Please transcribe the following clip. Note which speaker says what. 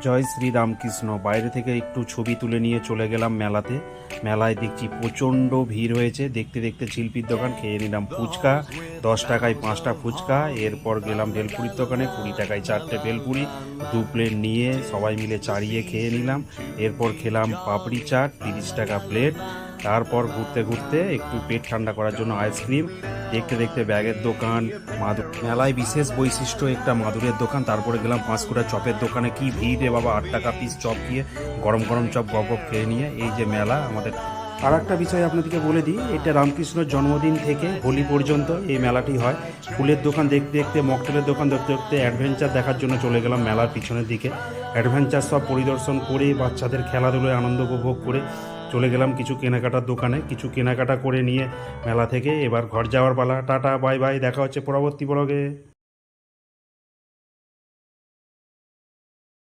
Speaker 1: জয় শ্রী রামকৃষ্ণ। বাইরে থেকে একটু ছবি তুলে নিয়ে চলে গেলাম মেলাতে। মেলায় দেখছি প্রচণ্ড ভিড় হয়েছে। দেখতে দেখতে ঝিলপির দোকান, খেয়ে নিলাম ফুচকা। 10 টাকায় 5টা ফুচকা। এরপর গেলাম ভেলপুরির দোকানে, 20 টাকায় 4টে ভেলপুরি। 2 প্লেট নিয়ে সবাই মিলে চাড়িয়ে খেয়ে নিলাম। এরপর খেলাম পাপড়ি চাট, 30 টাকা প্লেট। তারপর ঘুরতে ঘুরতে একটু পেট ঠান্ডা করার জন্য আইসক্রিম। দেখতে দেখতে ব্যাগের দোকান, মেলায় বিশেষ বৈশিষ্ট্য একটা মাদুরের দোকান। তারপরে গেলাম পাঁশকুড়া চপের দোকানে। কি ভিড় রে বাবা! 8 টাকা পিস চপ দিয়ে গরম গরম চপ গপ গপ খেয়ে নিয়ে এই যে মেলা আমাদের। আর একটা বিষয় আপনাদেরকে বলে দিই, এটা রামকৃষ্ণর জন্মদিন থেকে হোলি পর্যন্ত এই মেলাটি হয়। ফুলের দোকান দেখতে দেখতে, মকটেলের দোকান দেখতে দেখতে অ্যাডভেঞ্চার দেখার জন্য চলে গেলাম মেলার পিছনের দিকে। অ্যাডভেঞ্চার সব পরিদর্শন করে, বাচ্চাদের খেলাধুলায় আনন্দ উপভোগ করে চলে গেলাম কিছু কেনাকাটার দোকানে। কিছু কেনাকাটা করে নিয়ে মেলা থেকে এবার ঘর যাওয়ার পালা। টাটা, বাই বাই, দেখা হচ্ছে পরবর্তী ব্লগে।